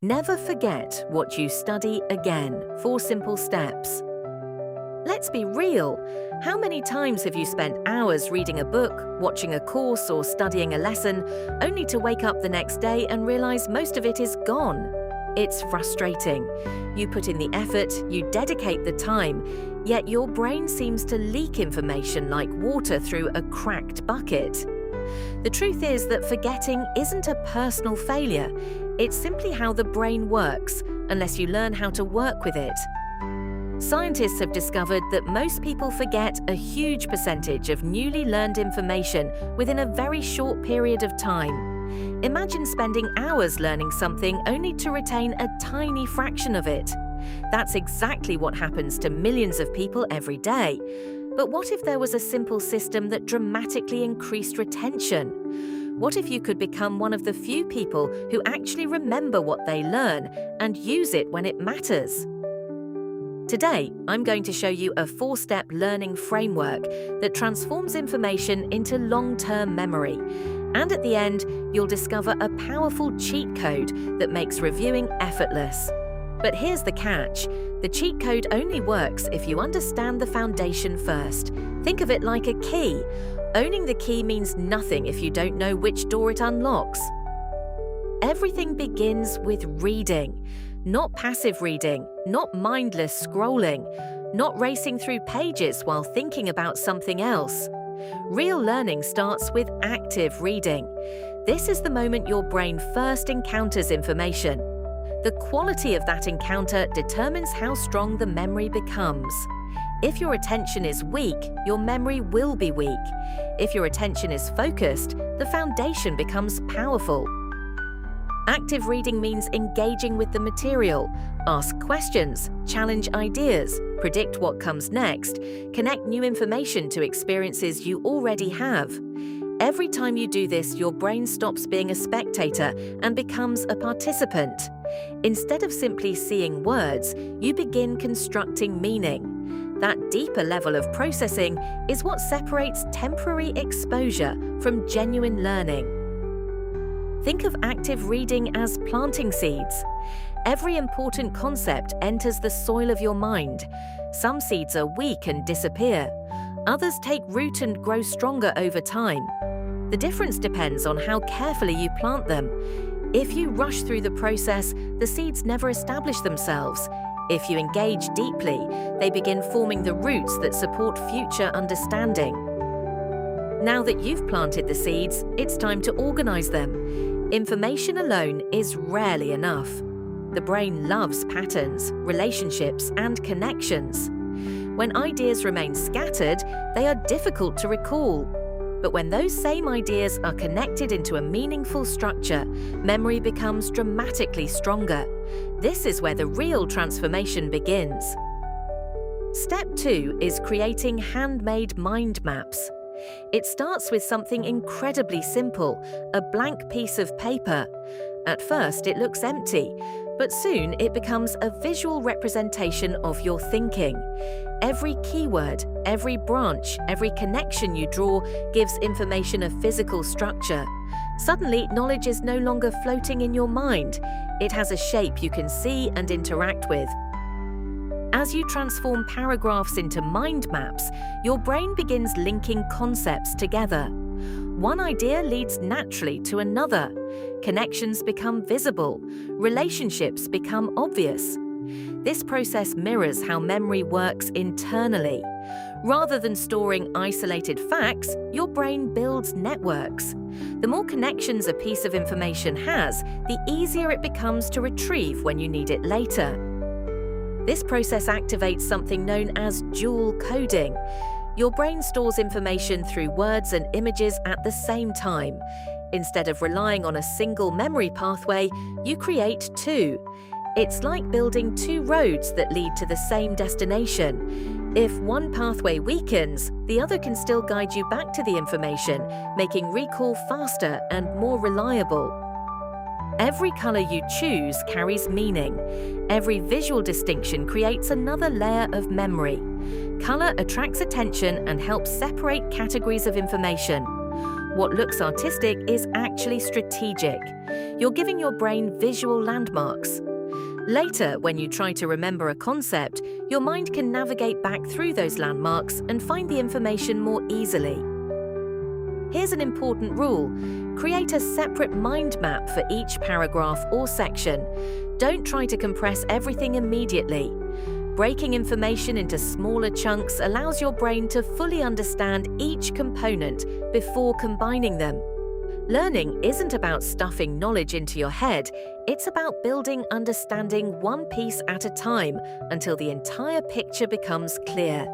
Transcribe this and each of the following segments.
Never forget what you study again. 4 simple steps. Let's be real. How many times have you spent hours reading a book, watching a course, or studying a lesson, only to wake up the next day and realize most of it is gone? It's frustrating. You put in the effort, you dedicate the time, yet your brain seems to leak information like water through a cracked bucket. The truth is that forgetting isn't a personal failure. It's simply how the brain works, unless you learn how to work with it. Scientists have discovered that most people forget a huge percentage of newly learned information within a very short period of time. Imagine spending hours learning something only to retain a tiny fraction of it. That's exactly what happens to millions of people every day. But what if there was a simple system that dramatically increased retention? What if you could become one of the few people who actually remember what they learn and use it when it matters? Today, I'm going to show you a 4-step learning framework that transforms information into long-term memory. And at the end, you'll discover a powerful cheat code that makes reviewing effortless. But here's the catch. The cheat code only works if you understand the foundation first. Think of it like a key. Owning the key means nothing if you don't know which door it unlocks. Everything begins with reading. Not passive reading, not mindless scrolling, not racing through pages while thinking about something else. Real learning starts with active reading. This is the moment your brain first encounters information. The quality of that encounter determines how strong the memory becomes. If your attention is weak, your memory will be weak. If your attention is focused, the foundation becomes powerful. Active reading means engaging with the material. Ask questions, challenge ideas, predict what comes next, connect new information to experiences you already have. Every time you do this, your brain stops being a spectator and becomes a participant. Instead of simply seeing words, you begin constructing meaning. That deeper level of processing is what separates temporary exposure from genuine learning. Think of active reading as planting seeds. Every important concept enters the soil of your mind. Some seeds are weak and disappear. Others take root and grow stronger over time. The difference depends on how carefully you plant them. If you rush through the process, the seeds never establish themselves. If you engage deeply, they begin forming the roots that support future understanding. Now that you've planted the seeds, it's time to organize them. Information alone is rarely enough. The brain loves patterns, relationships, and connections. When ideas remain scattered, they are difficult to recall. But when those same ideas are connected into a meaningful structure, memory becomes dramatically stronger. This is where the real transformation begins. Step 2 is creating handmade mind maps. It starts with something incredibly simple, a blank piece of paper. At first, it looks empty, but soon it becomes a visual representation of your thinking. Every keyword, every branch, every connection you draw gives information a physical structure. Suddenly, knowledge is no longer floating in your mind. It has a shape you can see and interact with. As you transform paragraphs into mind maps, your brain begins linking concepts together. One idea leads naturally to another. Connections become visible. Relationships become obvious. This process mirrors how memory works internally. Rather than storing isolated facts, your brain builds networks. The more connections a piece of information has, the easier it becomes to retrieve when you need it later. This process activates something known as dual coding. Your brain stores information through words and images at the same time. Instead of relying on a single memory pathway, you create two. It's like building two roads that lead to the same destination. If one pathway weakens, the other can still guide you back to the information, making recall faster and more reliable. Every color you choose carries meaning. Every visual distinction creates another layer of memory. Color attracts attention and helps separate categories of information. What looks artistic is actually strategic. You're giving your brain visual landmarks. Later, when you try to remember a concept, your mind can navigate back through those landmarks and find the information more easily. Here's an important rule. Create a separate mind map for each paragraph or section. Don't try to compress everything immediately. Breaking information into smaller chunks allows your brain to fully understand each component before combining them. Learning isn't about stuffing knowledge into your head, it's about building understanding one piece at a time until the entire picture becomes clear.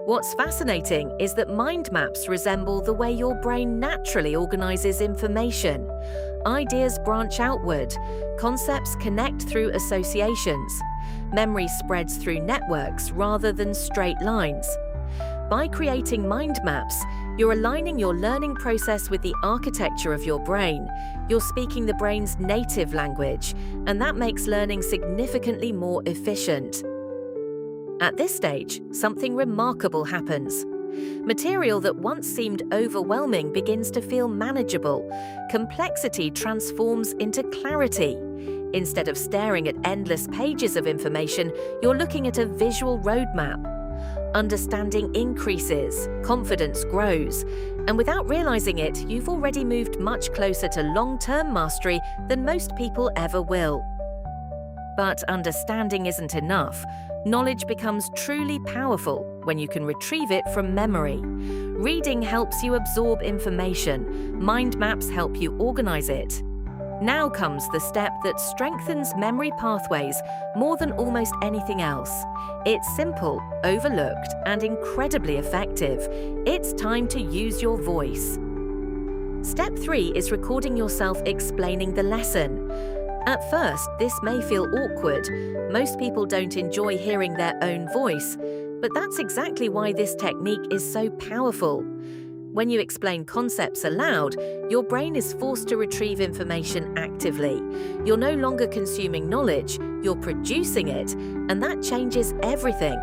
What's fascinating is that mind maps resemble the way your brain naturally organizes information. Ideas branch outward, concepts connect through associations, memory spreads through networks rather than straight lines. By creating mind maps, you're aligning your learning process with the architecture of your brain. You're speaking the brain's native language, and that makes learning significantly more efficient. At this stage, something remarkable happens. Material that once seemed overwhelming begins to feel manageable. Complexity transforms into clarity. Instead of staring at endless pages of information, you're looking at a visual roadmap. Understanding increases, confidence grows, and without realizing it, you've already moved much closer to long-term mastery than most people ever will. But understanding isn't enough. Knowledge becomes truly powerful when you can retrieve it from memory. Reading helps you absorb information. Mind maps help you organize it. Now comes the step that strengthens memory pathways more than almost anything else. It's simple, overlooked, and incredibly effective. It's time to use your voice. Step 3 is recording yourself explaining the lesson. At first, this may feel awkward. Most people don't enjoy hearing their own voice, but that's exactly why this technique is so powerful. When you explain concepts aloud, your brain is forced to retrieve information actively. You're no longer consuming knowledge, you're producing it, and that changes everything.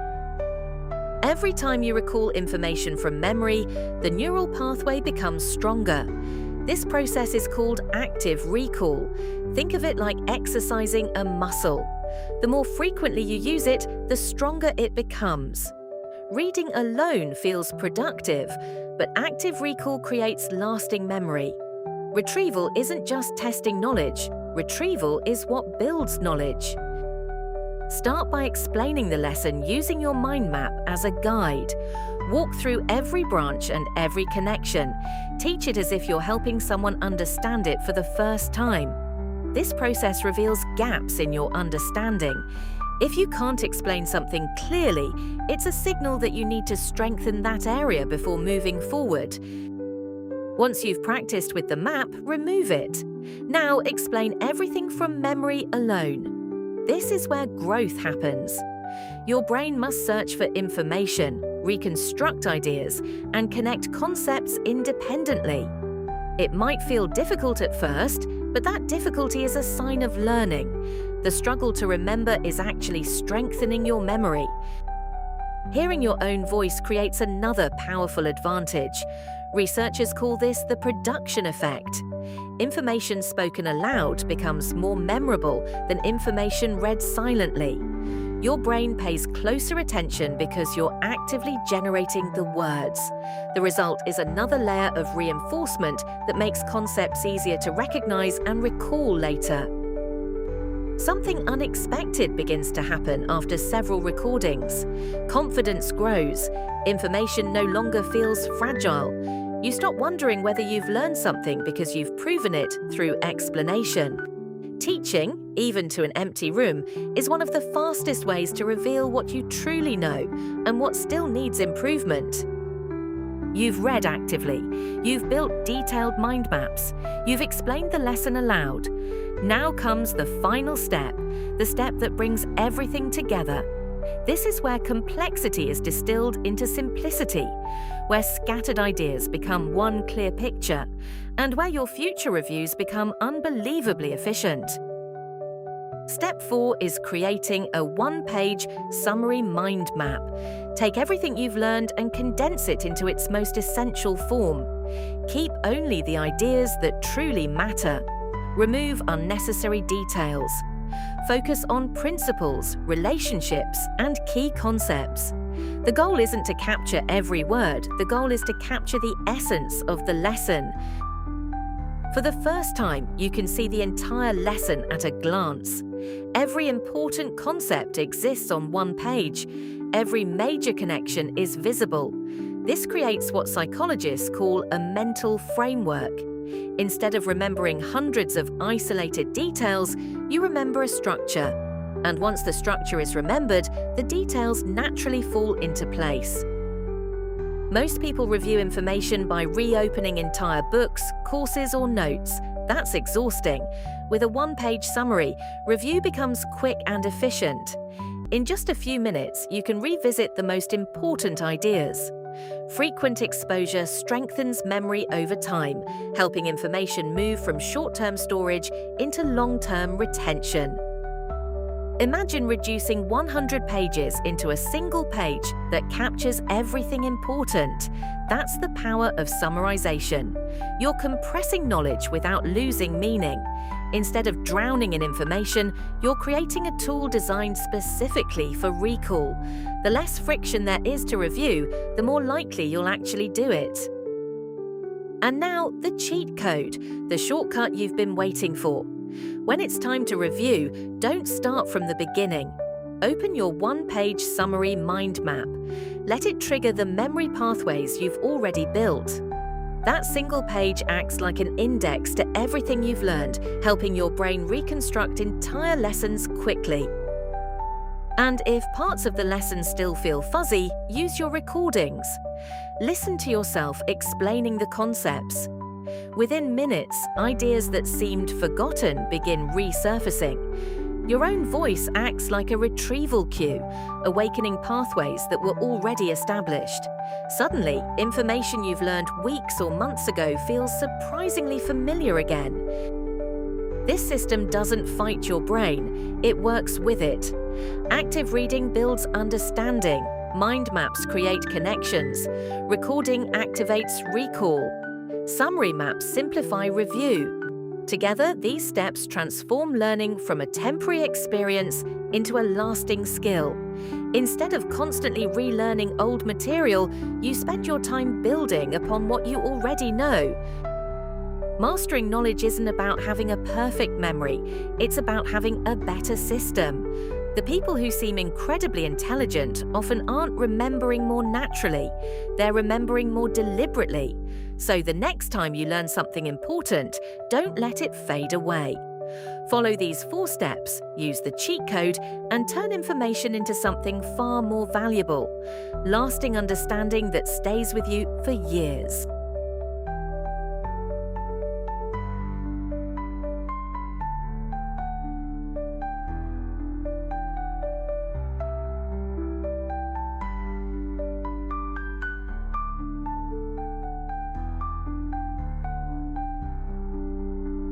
Every time you recall information from memory, the neural pathway becomes stronger. This process is called active recall. Think of it like exercising a muscle. The more frequently you use it, the stronger it becomes. Reading alone feels productive, but active recall creates lasting memory. Retrieval isn't just testing knowledge. Retrieval is what builds knowledge. Start by explaining the lesson using your mind map as a guide. Walk through every branch and every connection. Teach it as if you're helping someone understand it for the first time. This process reveals gaps in your understanding. If you can't explain something clearly, it's a signal that you need to strengthen that area before moving forward. Once you've practiced with the map, remove it. Now explain everything from memory alone. This is where growth happens. Your brain must search for information, reconstruct ideas, and connect concepts independently. It might feel difficult at first, but that difficulty is a sign of learning. The struggle to remember is actually strengthening your memory. Hearing your own voice creates another powerful advantage. Researchers call this the production effect. Information spoken aloud becomes more memorable than information read silently. Your brain pays closer attention because you're actively generating the words. The result is another layer of reinforcement that makes concepts easier to recognize and recall later. Something unexpected begins to happen after several recordings. Confidence grows. Information no longer feels fragile. You stop wondering whether you've learned something because you've proven it through explanation. Teaching, even to an empty room, is one of the fastest ways to reveal what you truly know and what still needs improvement. You've read actively. You've built detailed mind maps. You've explained the lesson aloud. Now comes the final step, the step that brings everything together. This is where complexity is distilled into simplicity, where scattered ideas become one clear picture, and where your future reviews become unbelievably efficient. Step 4 is creating a one-page summary mind map. Take everything you've learned and condense it into its most essential form. Keep only the ideas that truly matter. Remove unnecessary details. Focus on principles, relationships, and key concepts. The goal isn't to capture every word, the goal is to capture the essence of the lesson. For the first time, you can see the entire lesson at a glance. Every important concept exists on one page. Every major connection is visible. This creates what psychologists call a mental framework. Instead of remembering hundreds of isolated details, you remember a structure. And once the structure is remembered, the details naturally fall into place. Most people review information by reopening entire books, courses, or notes. That's exhausting. With a one-page summary, review becomes quick and efficient. In just a few minutes, you can revisit the most important ideas. Frequent exposure strengthens memory over time, helping information move from short-term storage into long-term retention. Imagine reducing 100 pages into a single page that captures everything important. That's the power of summarization. You're compressing knowledge without losing meaning. Instead of drowning in information, you're creating a tool designed specifically for recall. The less friction there is to review, the more likely you'll actually do it. And now, the cheat code, the shortcut you've been waiting for. When it's time to review, don't start from the beginning. Open your one-page summary mind map. Let it trigger the memory pathways you've already built. That single page acts like an index to everything you've learned, helping your brain reconstruct entire lessons quickly. And if parts of the lesson still feel fuzzy, use your recordings. Listen to yourself explaining the concepts. Within minutes, ideas that seemed forgotten begin resurfacing. Your own voice acts like a retrieval cue, awakening pathways that were already established. Suddenly, information you've learned weeks or months ago feels surprisingly familiar again. This system doesn't fight your brain, it works with it. Active reading builds understanding. Mind maps create connections. Recording activates recall. Summary maps simplify review. Together, these steps transform learning from a temporary experience into a lasting skill. Instead of constantly relearning old material, you spend your time building upon what you already know. Mastering knowledge isn't about having a perfect memory, it's about having a better system. The people who seem incredibly intelligent often aren't remembering more naturally, they're remembering more deliberately. So the next time you learn something important, don't let it fade away. Follow these 4 steps, use the cheat code, and turn information into something far more valuable. Lasting understanding that stays with you for years.